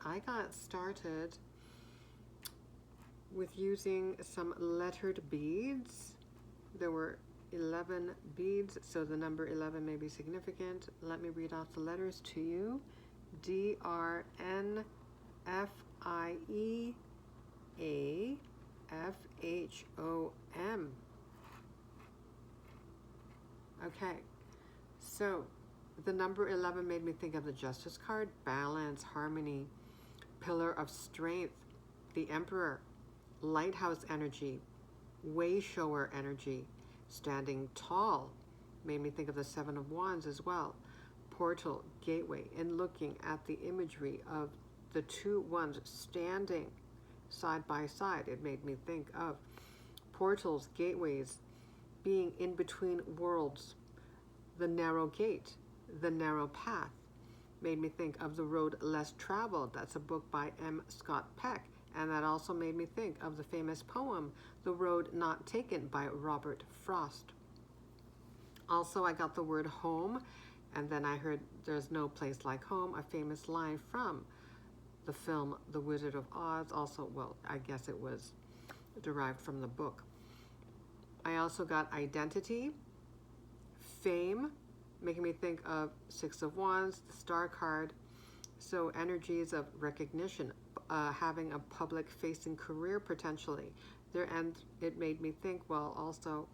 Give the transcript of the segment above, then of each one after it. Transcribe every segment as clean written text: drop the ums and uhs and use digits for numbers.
right, I got started with using some lettered beads. There were 11 beads, so the number 11 may be significant. Let me read off the letters to you. DRNFIEAFHOM. Okay, so the number 11 made me think of the Justice card, balance, harmony, pillar of strength, the Emperor, lighthouse energy, way shower energy, standing tall, made me think of the Seven of Wands as well, portal, gateway, and looking at the imagery of the two ones standing side by side, it made me think of portals, gateways, being in between worlds, the narrow gate, the narrow path, made me think of The Road Less Traveled. That's a book by M. Scott Peck. And that also made me think of the famous poem, The Road Not Taken by Robert Frost. Also, I got the word home, and then I heard there's no place like home, a famous line from the film The Wizard of Oz. Also, well, I guess it was derived from the book. I also got identity, fame, making me think of Six of Wands, the Star card. So energies of recognition, having a public-facing career potentially. And it made me think, well, also,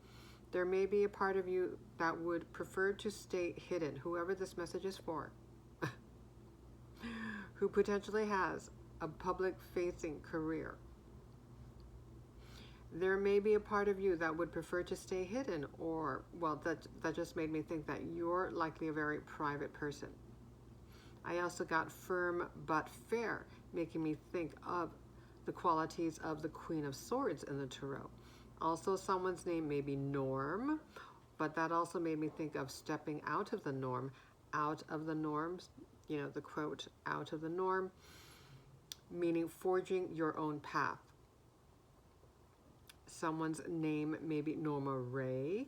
there may be a part of you that would prefer to stay hidden, whoever this message is for, who potentially has a public-facing career. There may be a part of you that would prefer to stay hidden, or, well, that just made me think that you're likely a very private person. I also got firm but fair, making me think of the qualities of the Queen of Swords in the Tarot. Also, someone's name may be Norm, but that also made me think of stepping out of the norm, out of the norms, you know, the quote, out of the norm, meaning forging your own path. Someone's name may be Norma Ray,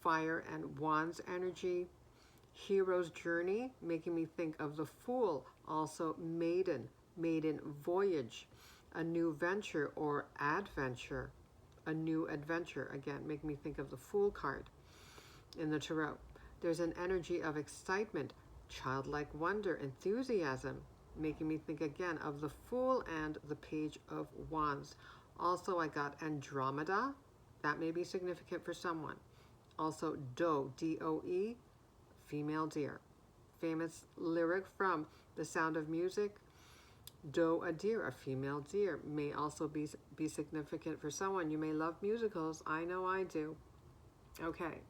fire and wands energy, hero's journey, making me think of the Fool, also maiden voyage, a new venture or adventure, a new adventure, again, making me think of the Fool card in the Tarot. There's an energy of excitement, childlike wonder, enthusiasm, making me think again of the Fool and the Page of Wands. Also, I got Andromeda. That may be significant for someone. Also, Doe, D-O-E, female deer. Famous lyric from The Sound of Music. Doe, a deer, a female deer, may also be significant for someone. You may love musicals. I know I do. Okay.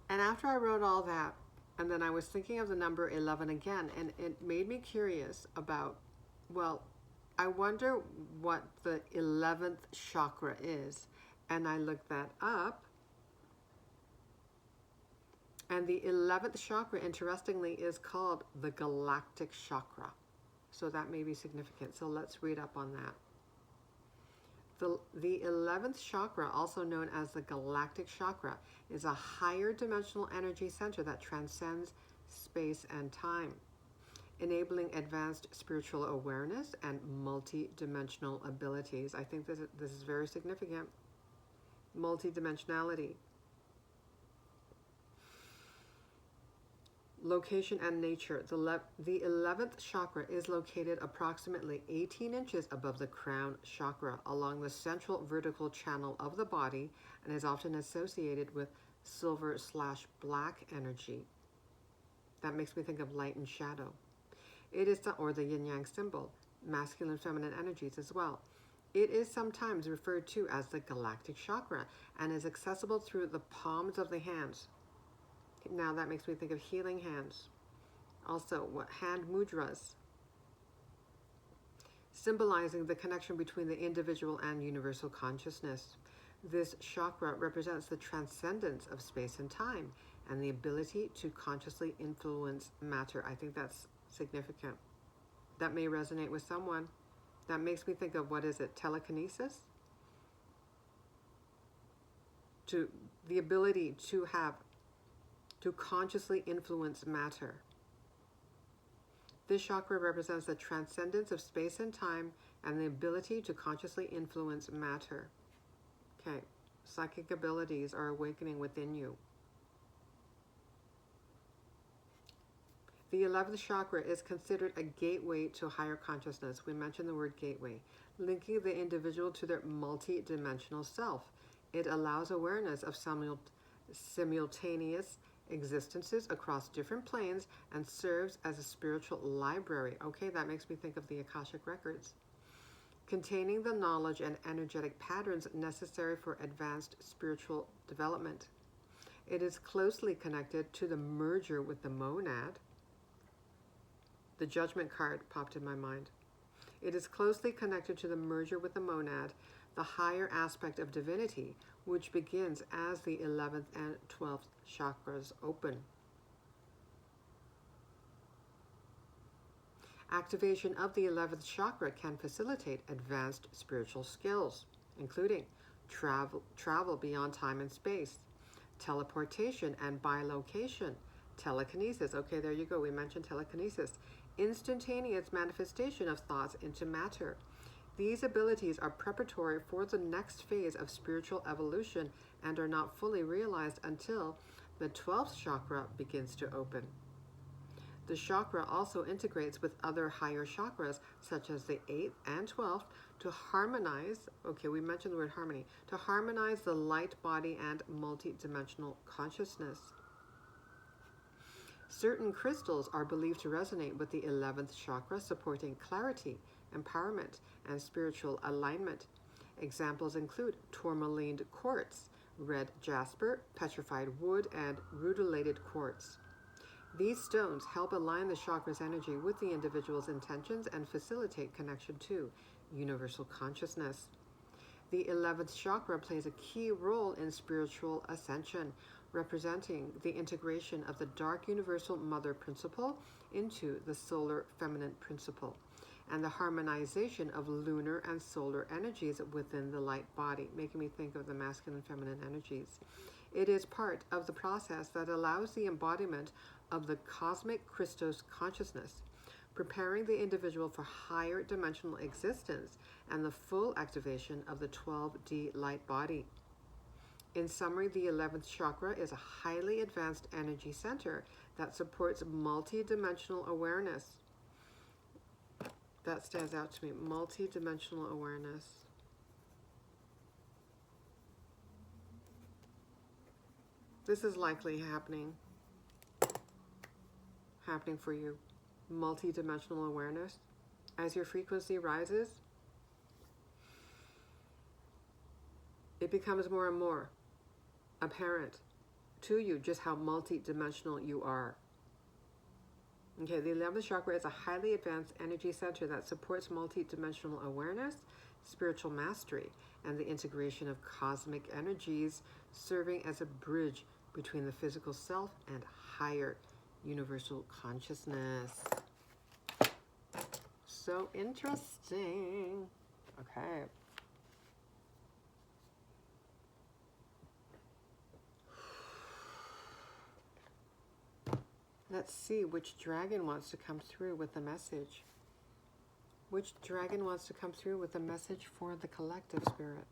And after I wrote all that, and then I was thinking of the number 11 again, and it made me curious about, well, I wonder what the 11th chakra is. And I looked that up. And the 11th chakra, interestingly, is called the galactic chakra. So that may be significant. So let's read up on that. The 11th chakra, also known as the galactic chakra, is a higher dimensional energy center that transcends space and time, enabling advanced spiritual awareness and multi-dimensional abilities. I think this is very significant. Multi-dimensionality. Location and nature. The 11th chakra is located approximately 18 inches above the crown chakra along the central vertical channel of the body, and is often associated with silver/black energy. That makes me think of light and shadow. It is, or the yin-yang symbol, masculine, feminine energies as well. It is sometimes referred to as the galactic chakra and is accessible through the palms of the hands. Now that makes me think of healing hands. Also, hand mudras, symbolizing the connection between the individual and universal consciousness. This chakra represents the transcendence of space and time and the ability to consciously influence matter. I think that's significant. That may resonate with someone. That makes me think of, what is it, telekinesis? To the ability to consciously influence matter. This chakra represents the transcendence of space and time and the ability to consciously influence matter. Okay, psychic abilities are awakening within you. The 11th chakra is considered a gateway to higher consciousness. We mentioned the word gateway, linking the individual to their multi-dimensional self. It allows awareness of simultaneous existences across different planes and serves as a spiritual library. Okay, that makes me think of the Akashic Records, containing the knowledge and energetic patterns necessary for advanced spiritual development. It is closely connected to the merger with the monad. The Judgment card popped in my mind. It is closely connected to the merger with the monad, the higher aspect of divinity, which begins as the 11th and 12th chakras open. Activation of the 11th chakra can facilitate advanced spiritual skills, including travel beyond time and space, teleportation and bilocation, telekinesis. Okay, there you go. We mentioned telekinesis. Instantaneous manifestation of thoughts into matter. These abilities are preparatory for the next phase of spiritual evolution and are not fully realized until the 12th chakra begins to open. The chakra also integrates with other higher chakras, such as the 8th and 12th, to harmonize, okay, we mentioned the word harmony, to harmonize the light body and multi-dimensional consciousness. Certain crystals are believed to resonate with the 11th chakra, supporting clarity, empowerment, and spiritual alignment. Examples include tourmalined quartz, red jasper, petrified wood, and rutilated quartz. These stones help align the chakra's energy with the individual's intentions and facilitate connection to universal consciousness. The 11th chakra plays a key role in spiritual ascension, representing the integration of the dark universal mother principle into the solar feminine principle, and the harmonization of lunar and solar energies within the light body, making me think of the masculine and feminine energies. It is part of the process that allows the embodiment of the cosmic Christos consciousness, preparing the individual for higher dimensional existence and the full activation of the 12D light body. In summary, the 11th chakra is a highly advanced energy center that supports multi-dimensional awareness. That stands out to me, multi-dimensional awareness. This is likely happening for you. Multi-dimensional awareness. As your frequency rises, it becomes more and more apparent to you just how multi-dimensional you are. Okay, the 11th chakra is a highly advanced energy center that supports multi-dimensional awareness, spiritual mastery, and the integration of cosmic energies, serving as a bridge between the physical self and higher universal consciousness. So interesting. Okay. Let's see which dragon wants to come through with a message. Which dragon wants to come through with a message for the collective spirit?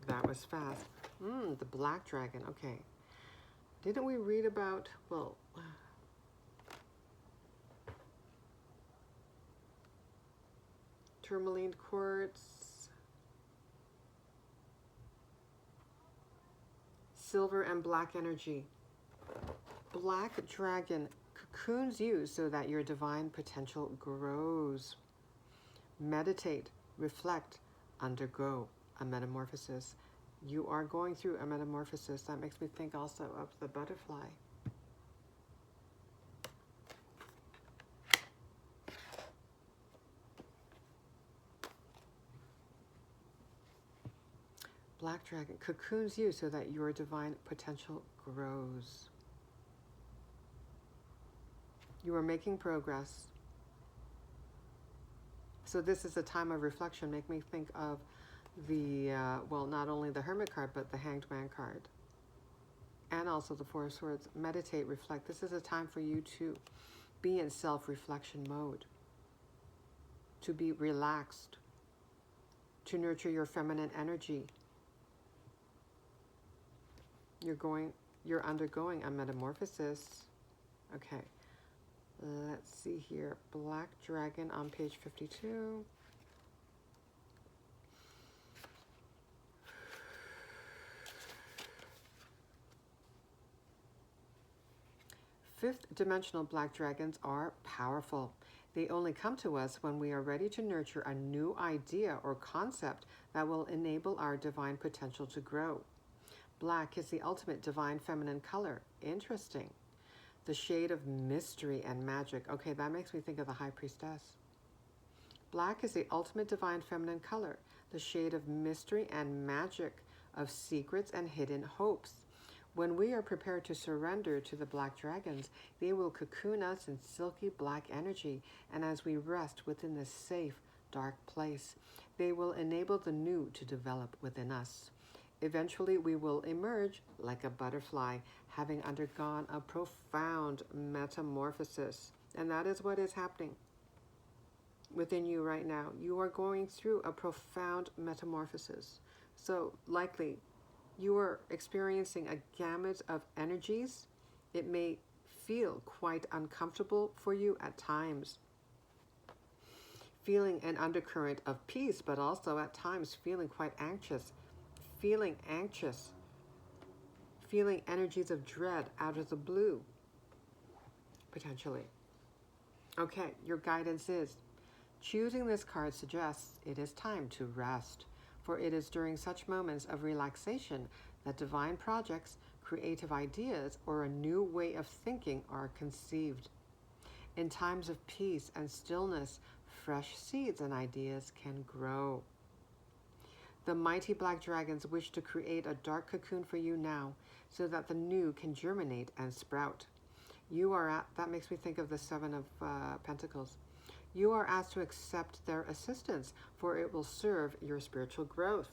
That was fast. The black dragon. Okay. Didn't we read about, well, tourmaline quartz, silver and black energy. Black dragon cocoons you so that your divine potential grows. Meditate, reflect, undergo a metamorphosis. You are going through a metamorphosis. That makes me think also of the butterfly. Black dragon cocoons you so that your divine potential grows. You are making progress. So this is a time of reflection. Make me think of the, well, not only the Hermit card, but the Hanged Man card. And also the Four of Swords. Meditate, reflect. This is a time for you to be in self-reflection mode. To be relaxed. To nurture your feminine energy. You're undergoing a metamorphosis. Okay. Let's see here. Black Dragon on page 52. Fifth dimensional black dragons are powerful. They only come to us when we are ready to nurture a new idea or concept that will enable our divine potential to grow. Black is the ultimate divine feminine color. Interesting. The shade of mystery and magic. Okay, that makes me think of the High Priestess. Black is the ultimate divine feminine color. The shade of mystery and magic, of secrets and hidden hopes. When we are prepared to surrender to the black dragons, they will cocoon us in silky black energy, and as we rest within this safe, dark place, they will enable the new to develop within us. Eventually, we will emerge like a butterfly, having undergone a profound metamorphosis. And that is what is happening within you right now. You are going through a profound metamorphosis. So likely, you are experiencing a gamut of energies. It may feel quite uncomfortable for you at times. Feeling an undercurrent of peace, but also at times feeling quite anxious. Feeling anxious. Feeling energies of dread out of the blue. Potentially. Okay, your guidance is, choosing this card suggests it is time to rest. For it is during such moments of relaxation that divine projects, creative ideas, or a new way of thinking are conceived. In times of peace and stillness, fresh seeds and ideas can grow. The mighty black dragons wish to create a dark cocoon for you now, so that the new can germinate and sprout. That makes me think of the Seven of Pentacles. You are asked to accept their assistance, for it will serve your spiritual growth.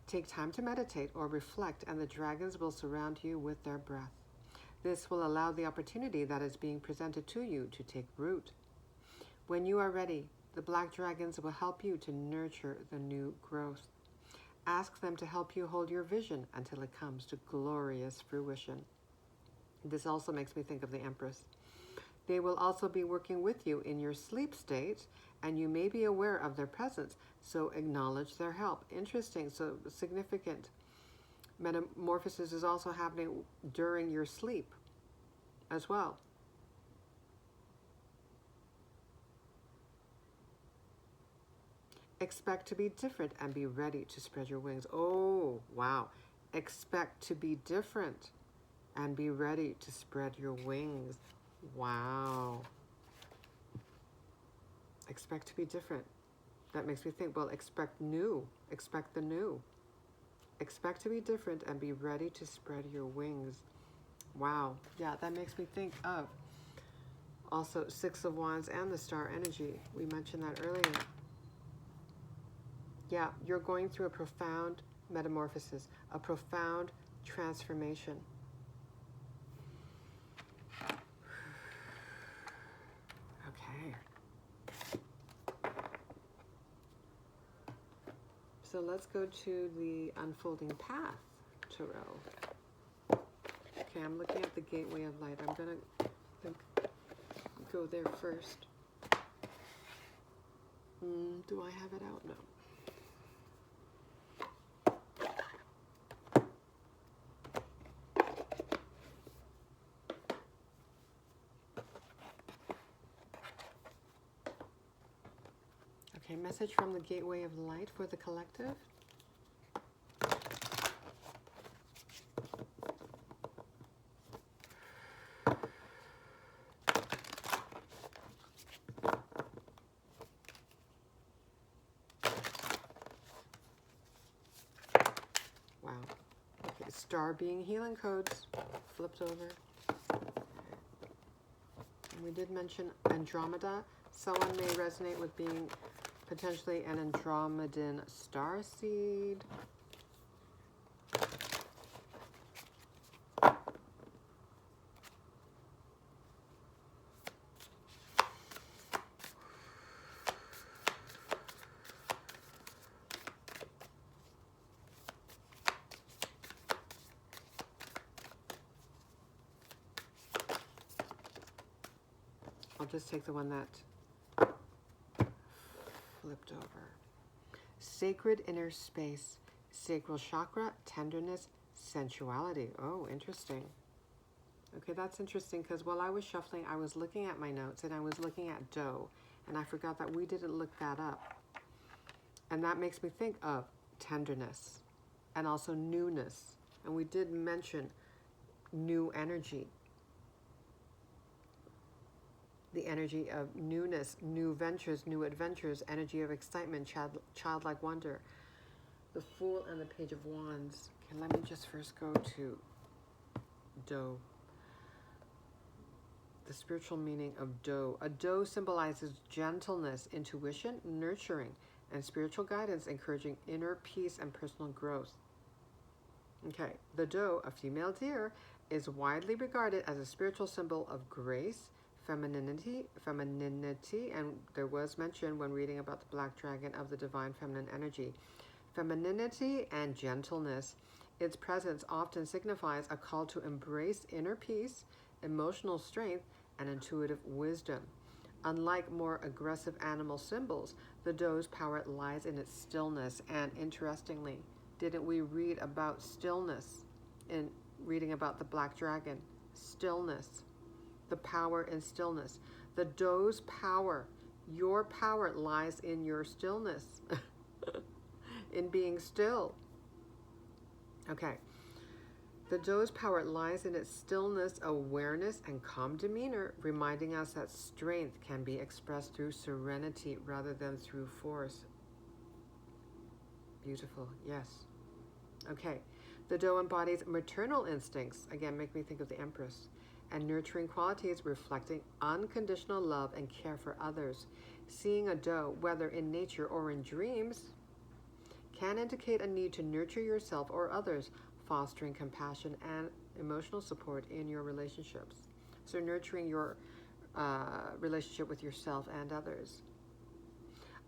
Take time to meditate or reflect, and the dragons will surround you with their breath. This will allow the opportunity that is being presented to you to take root. When you are ready, the black dragons will help you to nurture the new growth. Ask them to help you hold your vision until it comes to glorious fruition. This also makes me think of the Empress. They will also be working with you in your sleep state, and you may be aware of their presence, so acknowledge their help. Interesting, so significant. Metamorphosis is also happening during your sleep as well. Expect to be different and be ready to spread your wings. Oh, wow. Expect to be different and be ready to spread your wings. Wow. Expect to be different. That makes me think, well, expect new. Expect the new. Expect to be different and be ready to spread your wings. Wow. Yeah, that makes me think of also Six of Wands and the Star Energy. We mentioned that earlier. Yeah, you're going through a profound metamorphosis, a profound transformation. Okay. So let's go to the Unfolding Path Tarot. Okay, I'm looking at the Gateway of Light. I'm going to go there first. Do I have it out? No. Okay, message from the Gateway of Light for the collective. Star being healing codes. Flipped over. And we did mention Andromeda. Someone may resonate with being potentially an Andromedan starseed. I'll just take the one that flipped over. Sacred inner space, sacral chakra, tenderness, sensuality. Oh, interesting. Okay, that's interesting because while I was shuffling, I was looking at my notes and I was looking at dough, and I forgot that we didn't look that up. And that makes me think of tenderness and also newness. And we did mention new energy. The energy of newness, new ventures, new adventures, energy of excitement, childlike wonder. The Fool and the Page of Wands. Okay, let me just first go to dough. The spiritual meaning of dough. A dough symbolizes gentleness, intuition, nurturing, and spiritual guidance, encouraging inner peace and personal growth. Okay, the dough, a female deer, is widely regarded as a spiritual symbol of grace, femininity, and there was mention when reading about the black dragon of the divine feminine energy. Femininity and gentleness. Its presence often signifies a call to embrace inner peace, emotional strength, and intuitive wisdom. Unlike more aggressive animal symbols, the doe's power lies in its stillness. And interestingly, didn't we read about stillness in reading about the black dragon? Stillness. The power in stillness. The doe's power, your power lies in your stillness, in being still. Okay. The doe's power lies in its stillness, awareness, and calm demeanor, reminding us that strength can be expressed through serenity rather than through force. Beautiful, yes. Okay. The doe embodies maternal instincts, again, make me think of the Empress, and nurturing qualities reflecting unconditional love and care for others. Seeing a doe, whether in nature or in dreams, can indicate a need to nurture yourself or others, fostering compassion and emotional support in your relationships. So nurturing your relationship with yourself and others.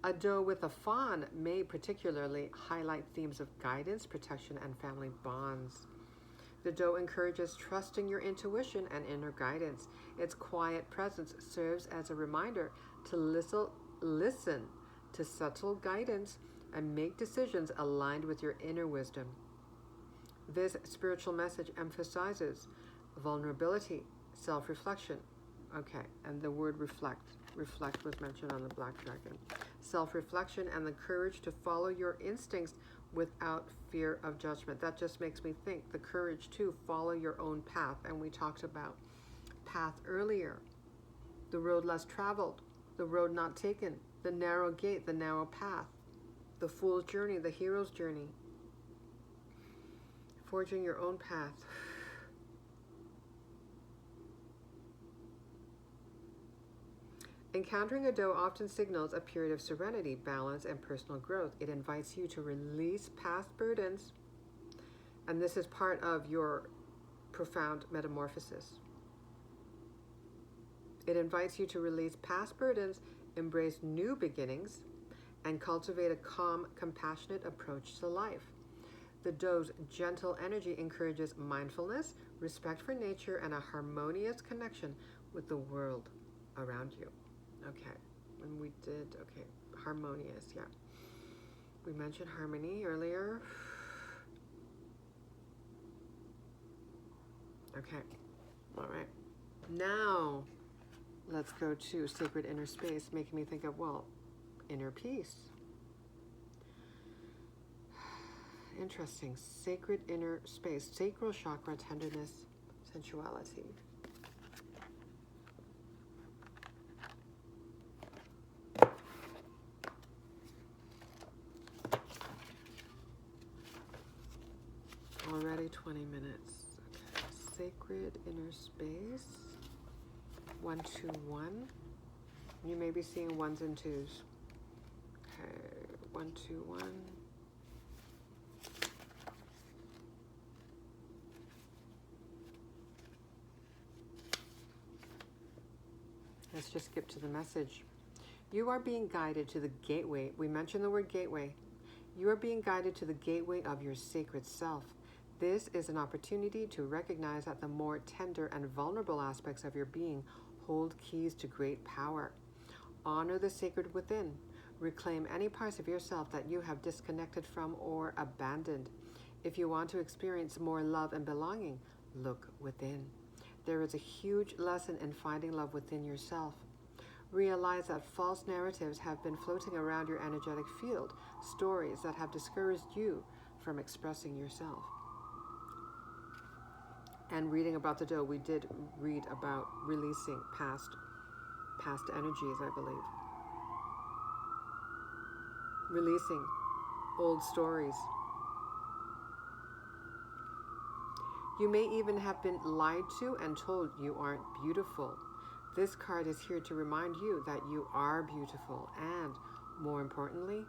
A doe with a fawn may particularly highlight themes of guidance, protection, and family bonds. The doe encourages trusting your intuition and inner guidance. Its quiet presence serves as a reminder to listen to subtle guidance and make decisions aligned with your inner wisdom. This spiritual message emphasizes vulnerability, self-reflection. Okay, and the word reflect was mentioned on the black dragon. Self-reflection and the courage to follow your instincts without fear of judgment. That just makes me think the courage to follow your own path. And we talked about path earlier. The road less traveled, the road not taken, the narrow gate, the narrow path, the fool's journey, the hero's journey. Forging your own path. Encountering a doe often signals a period of serenity, balance, and personal growth. It invites you to release past burdens, and this is part of your profound metamorphosis. It invites you to release past burdens, embrace new beginnings, and cultivate a calm, compassionate approach to life. The doe's gentle energy encourages mindfulness, respect for nature, and a harmonious connection with the world around you. Okay, and we did, okay, harmonious, yeah. We mentioned harmony earlier. Okay, all right. Now, let's go to sacred inner space, making me think of, well, inner peace. Interesting, sacred inner space, sacral chakra, tenderness, sensuality. Already 20 minutes. 1, 2, 1. You may be seeing 1s and 2s. Okay, 1, 2, 1. Let's just skip to the message. You are being guided to the gateway. We mentioned the word gateway. You are being guided to the gateway of your sacred self. This is an opportunity to recognize that the more tender and vulnerable aspects of your being hold keys to great power. Honor the sacred within. Reclaim any parts of yourself that you have disconnected from or abandoned. If you want to experience more love and belonging, look within. There is a huge lesson in finding love within yourself. Realize that false narratives have been floating around your energetic field, stories that have discouraged you from expressing yourself. And reading about the dough, we did read about releasing past energies, I believe. Releasing old stories. You may even have been lied to and told you aren't beautiful. This card is here to remind you that you are beautiful and, more importantly,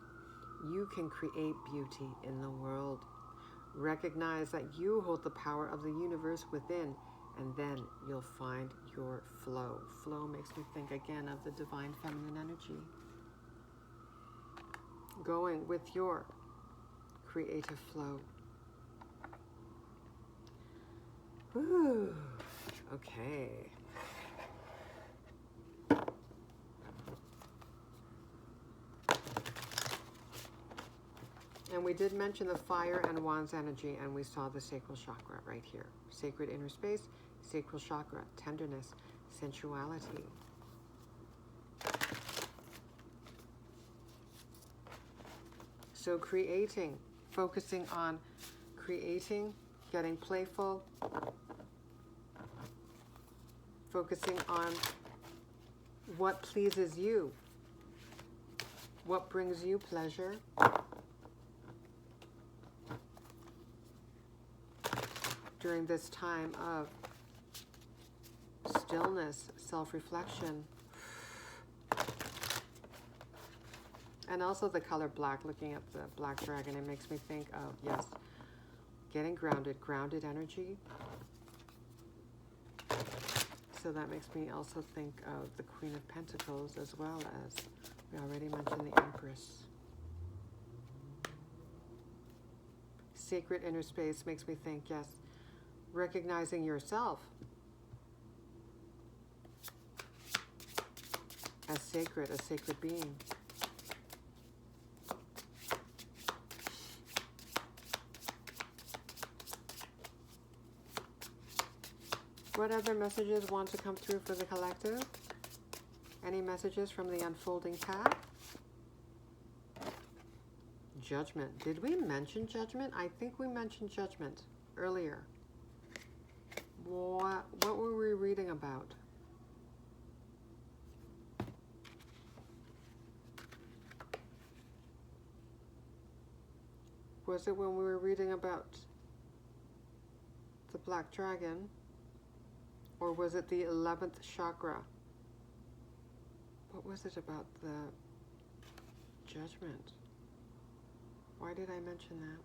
you can create beauty in the world. Recognize that you hold the power of the universe within, and then you'll find your flow. Flow makes me think again of the divine feminine energy. Going with your creative flow. Woo. Okay. And we did mention the fire and wands energy, and we saw the sacral chakra right here. Sacred inner space, sacral chakra, tenderness, sensuality. So creating, focusing on creating, getting playful, focusing on what pleases you, what brings you pleasure. During this time of stillness, self-reflection, and also the color black, looking at the black dragon, it makes me think of, yes, getting grounded energy. So that makes me also think of the Queen of Pentacles, as well as we already mentioned the Empress. Sacred inner space makes me think, yes, recognizing yourself as sacred, a sacred being. What other messages want to come through for the collective? Any messages from the unfolding path? Judgment. Did we mention judgment? I think we mentioned judgment earlier. What were we reading about? Was it when we were reading about the black dragon? Or was it the 11th chakra? What was it about the judgment? Why did I mention that?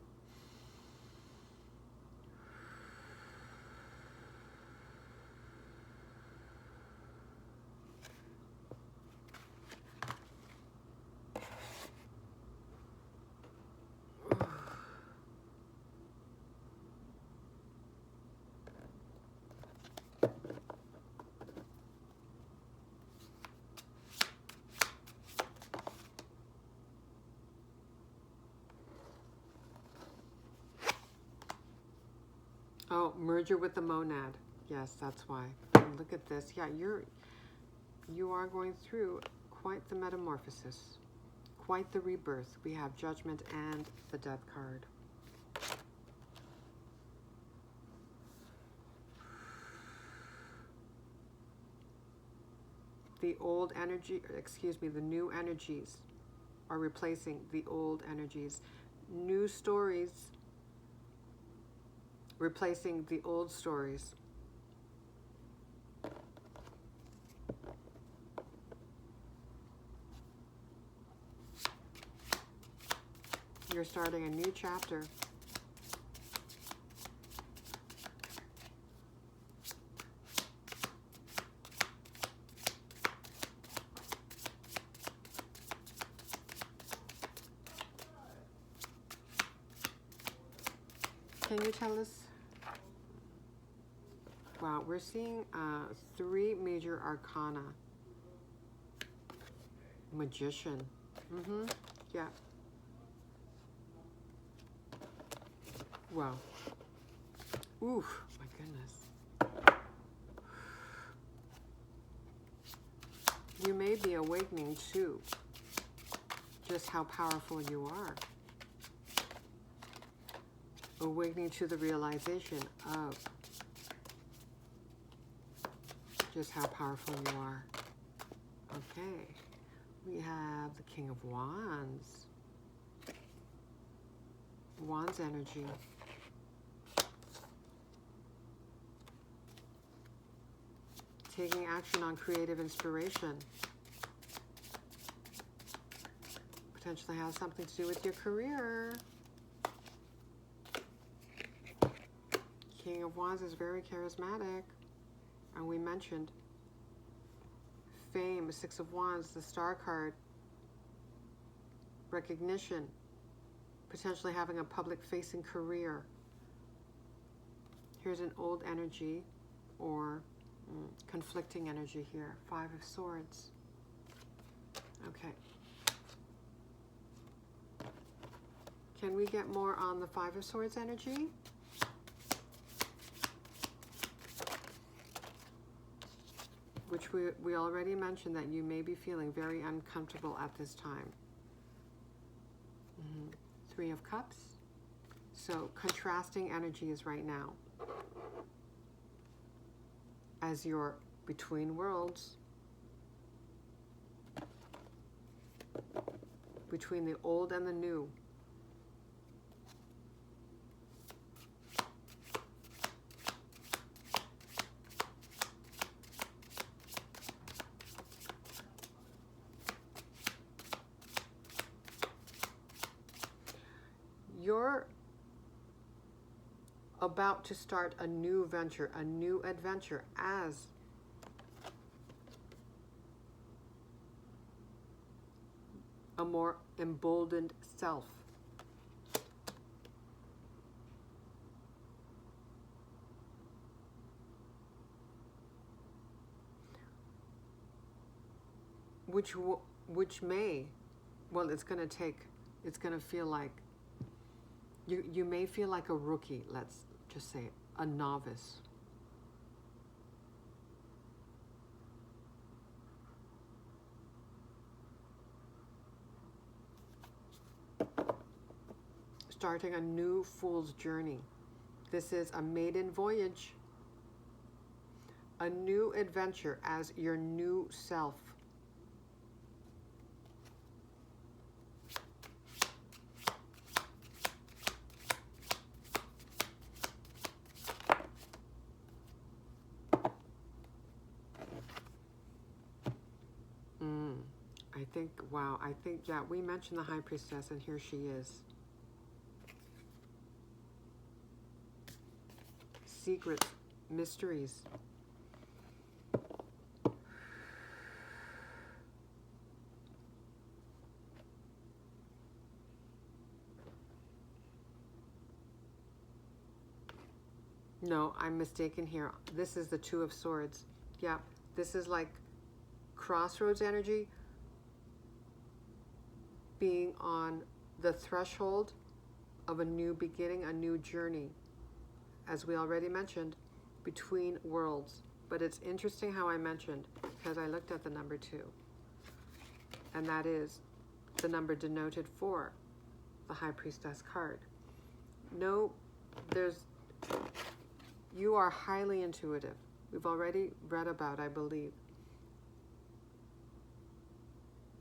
Oh, merger with the monad. Yes, that's why. And look at this. Yeah, you are going through quite the metamorphosis, quite the rebirth. We have judgment and the death card. The old energy, the new energies are replacing the old energies. New stories replacing the old stories. You're starting a new chapter. Can you tell us? Wow, we're seeing 3 major arcana. Magician. Yeah. Wow. Oof, my goodness. You may be awakening to just how powerful you are. Awakening to the realization of just how powerful you are. Okay. We have the King of Wands. Wands energy. Taking action on creative inspiration. Potentially has something to do with your career. King of Wands is very charismatic. And we mentioned fame, 6 of Wands, the Star card. Recognition. Potentially having a public-facing career. Here's an old energy or conflicting energy here. 5 of Swords. Okay. Can we get more on the 5 of Swords energy? Which we already mentioned that you may be feeling very uncomfortable at this time. 3 of Cups. So contrasting energies right now. As you're between worlds. Between the old and the new. You're about to start a new venture, a new adventure as a more emboldened self. Which may, well, it's going to feel like, you may feel like a rookie, let's just say, a novice. Starting a new fool's journey. This is a maiden voyage. A new adventure as your new self. I think, yeah, we mentioned the High Priestess, and here she is. Secrets, mysteries. No, I'm mistaken here. This is the 2 of Swords. Yeah, this is like crossroads energy. Being on the threshold of a new beginning, a new journey. As we already mentioned, between worlds. But it's interesting how I mentioned, because I looked at the number 2. And that is the number denoted for the High Priestess card. No, you are highly intuitive. We've already read about, I believe,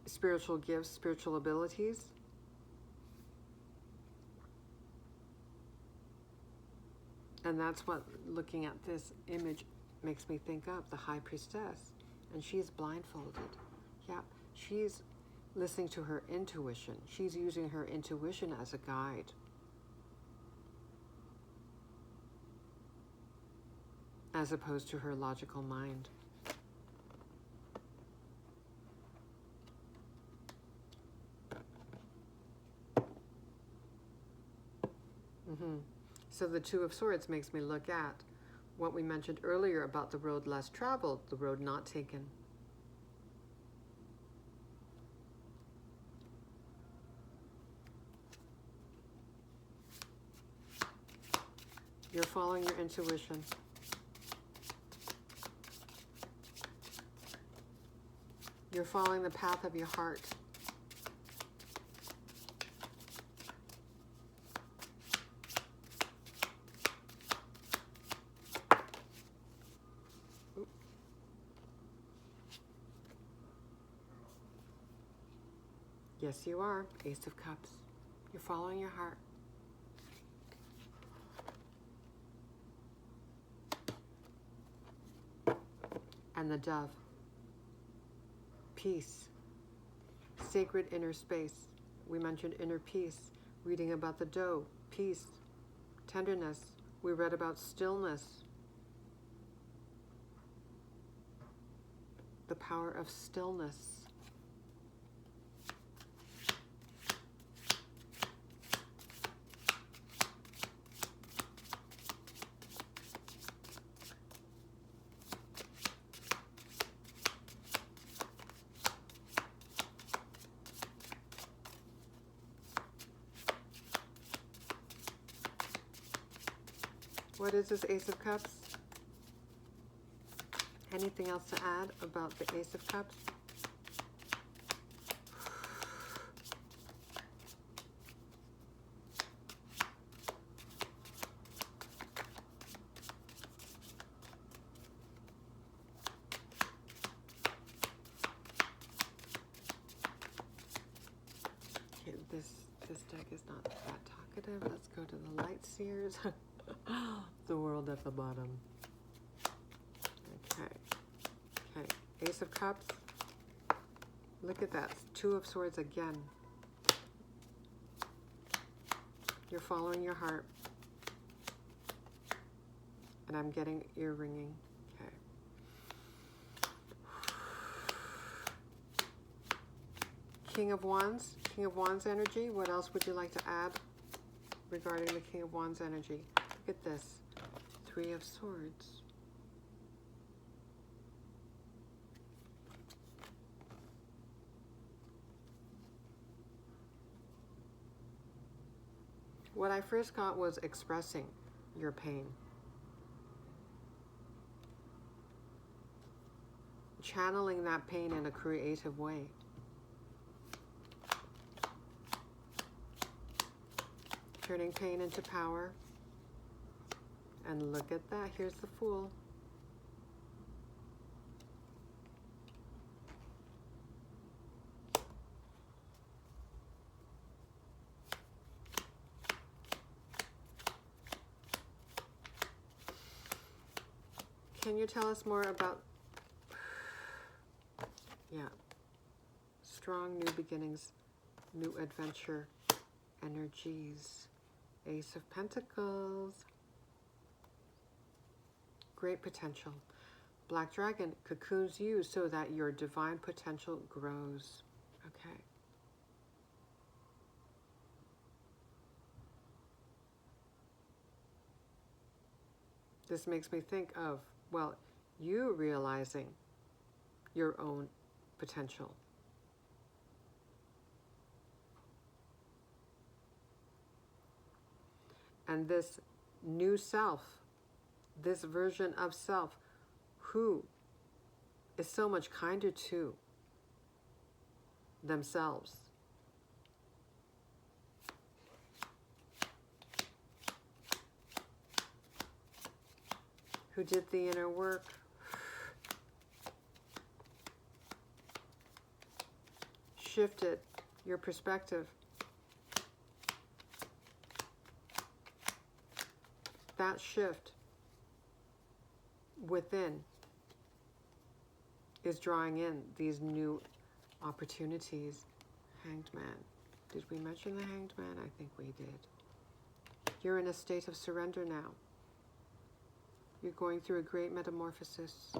spiritual gifts, spiritual abilities. And that's what looking at this image makes me think of, the High Priestess. And she's blindfolded. Yeah, she's listening to her intuition. She's using her intuition as a guide. As opposed to her logical mind. So the Two of Swords makes me look at what we mentioned earlier about the road less traveled, the road not taken. You're following your intuition. You're following the path of your heart. Yes, you are. Ace of Cups. You're following your heart. And the Dove. Peace. Sacred inner space. We mentioned inner peace. Reading about the doe. Peace. Tenderness. We read about stillness. The power of stillness. What is this Ace of Cups? Anything else to add about the Ace of Cups? Okay, this deck is not that talkative. Let's go to the light Seers. The world at the bottom. Okay. Ace of Cups. Look at that. Two of Swords again. You're following your heart. And I'm getting ear ringing. Okay. King of Wands. King of Wands energy. What else would you like to add regarding the King of Wands energy? Look at this. Three of Swords. What I first got was expressing your pain. Channeling that pain in a creative way. Turning pain into power. And look at that. Here's the Fool. Can you tell us more about, strong new beginnings, new adventure energies? Ace of Pentacles. Great potential. Black Dragon cocoons you so that your divine potential grows. Okay. This makes me think of, well, you realizing your own potential. And this new self, this version of self, who is so much kinder to themselves. Who did the inner work. Shifted your perspective. That shift within is drawing in these new opportunities Hanged Man. Did we mention the Hanged Man? I think we did. You're in a state of surrender now. You're going through a great metamorphosis.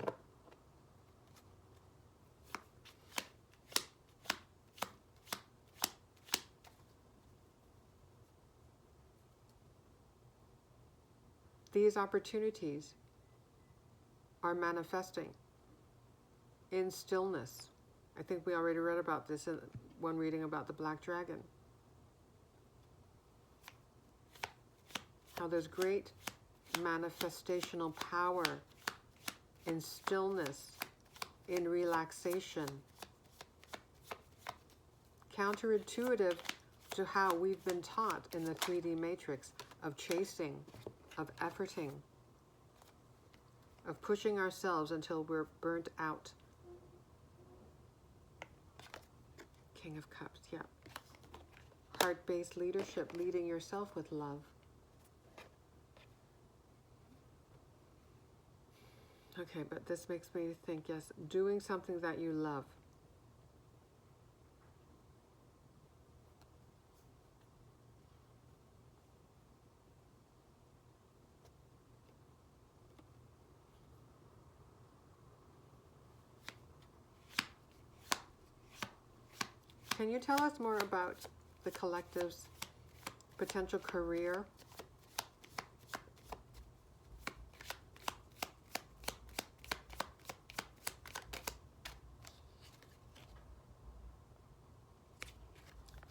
These opportunities are manifesting in stillness. I think we already read about this in one reading about the Black Dragon. How there's great manifestational power in stillness, in relaxation. Counterintuitive to how we've been taught in the 3D matrix of chasing, of efforting, of pushing ourselves until we're burnt out. King of Cups, yeah. Heart-based leadership, leading yourself with love. Okay, but this makes me think, yes, doing something that you love. Can you tell us more about the collective's potential career?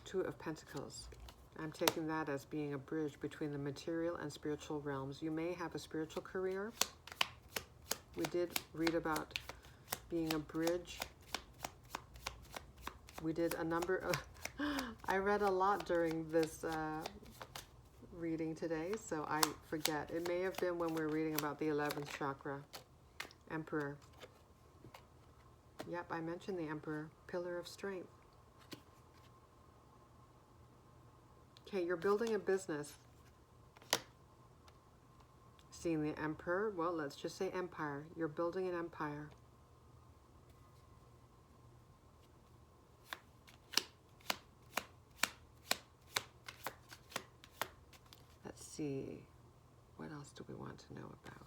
Two of Pentacles. I'm taking that as being a bridge between the material and spiritual realms. You may have a spiritual career. We did read about being a bridge. We did a number of... I read a lot during this reading today, so I forget. It may have been when we were reading about the 11th chakra. Emperor. Yep, I mentioned the Emperor. Pillar of strength. Okay, you're building a business. Seeing the Emperor, well, let's just say empire. You're building an empire. Let's see. What else do we want to know about?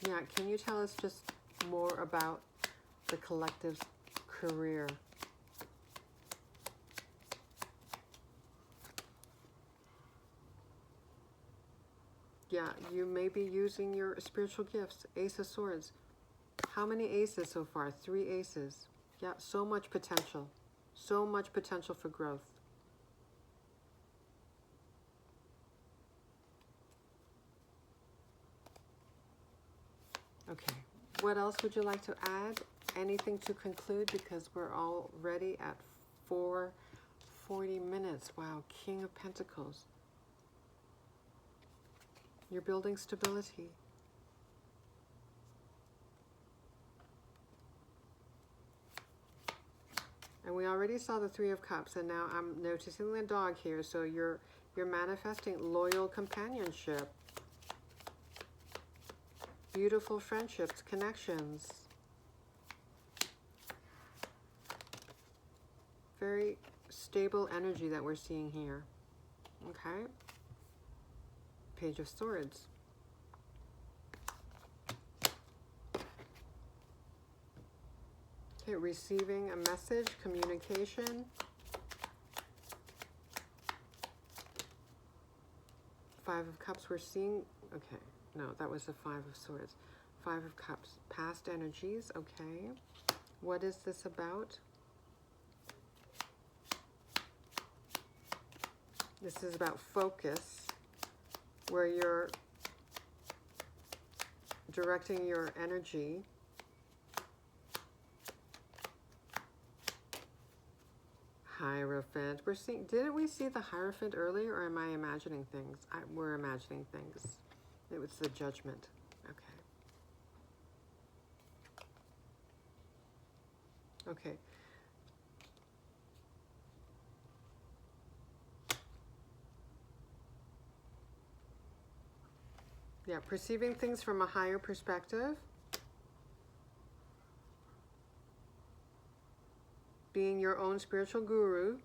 Yeah, can you tell us just more about the collective's career? Yeah, you may be using your spiritual gifts. Ace of Swords. How many aces so far? 3 aces. Yeah, so much potential. So much potential for growth. Okay, what else would you like to add? Anything to conclude? Because we're already at 4:40 minutes. Wow, King of Pentacles. You're building stability. And we already saw the 3 of Cups, and now I'm noticing the dog here. So you're manifesting loyal companionship. Beautiful friendships, connections. Very stable energy that we're seeing here. Okay. Page of Swords. Okay, receiving a message, communication. 5 of Cups we're seeing. Okay. No, that was the 5 of Swords. 5 of Cups. Past energies. Okay. What is this about? This is about focus, where you're directing your energy. Hierophant. We're seeing, didn't we see the Hierophant earlier, or am I imagining things? We're imagining things. It was the Judgment. Okay. Okay. Yeah, perceiving things from a higher perspective. Being your own spiritual guru.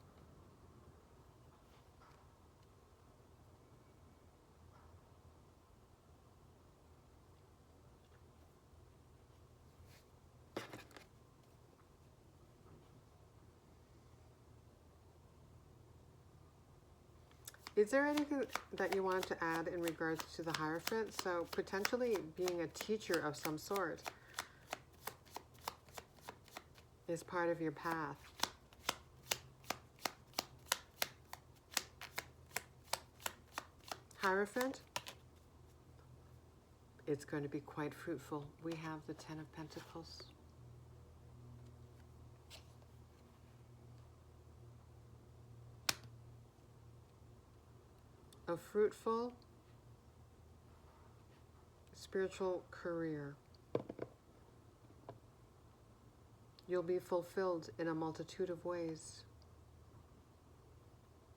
Is there anything that you want to add in regards to the Hierophant? So potentially being a teacher of some sort is part of your path. Hierophant, it's going to be quite fruitful. We have the Ten of Pentacles. A fruitful spiritual career. You'll be fulfilled in a multitude of ways.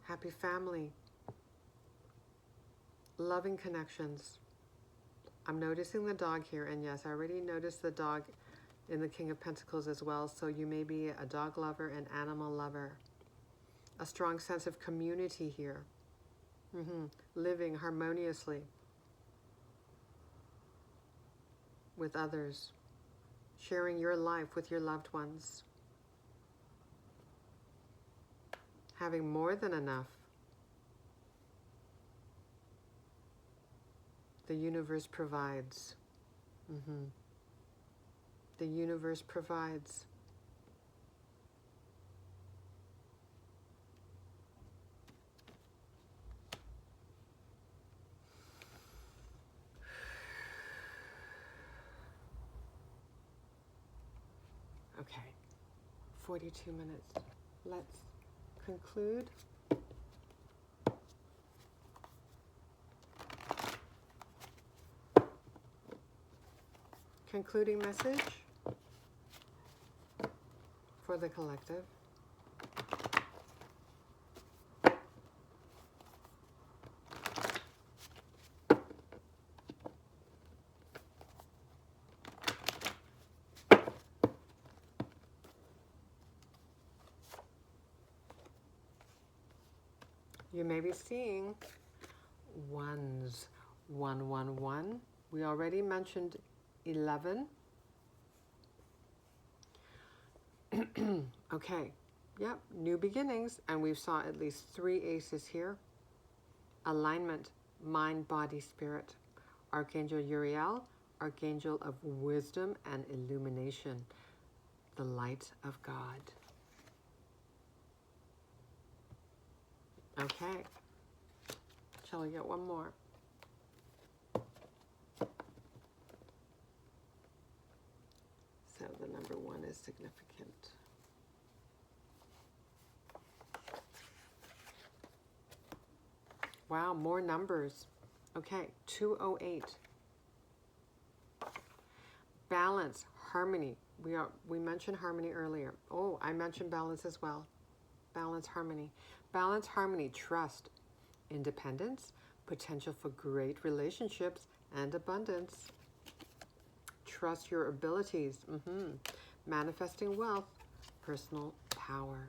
Happy family. Loving connections. I'm noticing the dog here, and yes, I already noticed the dog in the King of Pentacles as well, so you may be a dog lover, an animal lover. A strong sense of community here. Living harmoniously with others. Sharing your life with your loved ones. Having more than enough. The universe provides. The universe provides. Okay, 42 minutes. Let's conclude. Concluding message for the collective. You may be seeing ones. 111. We already mentioned 11. Okay. Yep. New beginnings. And we saw at least 3 aces here. Alignment. Mind, body, spirit. Archangel Uriel. Archangel of wisdom and illumination. The light of God. Okay. Shall we get one more? So the number 1 is significant. Wow, more numbers. Okay, 208. Balance, harmony. We mentioned harmony earlier. Oh, I mentioned balance as well. Balance, harmony. Balance, harmony, trust, independence, potential for great relationships, and abundance. Trust your abilities. Manifesting wealth, personal power.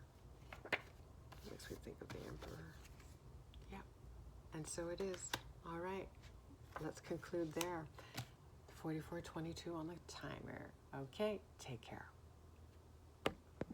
Makes me think of the Emperor. Yeah, and so it is. All right, let's conclude there. 44:22 on the timer. Okay, take care.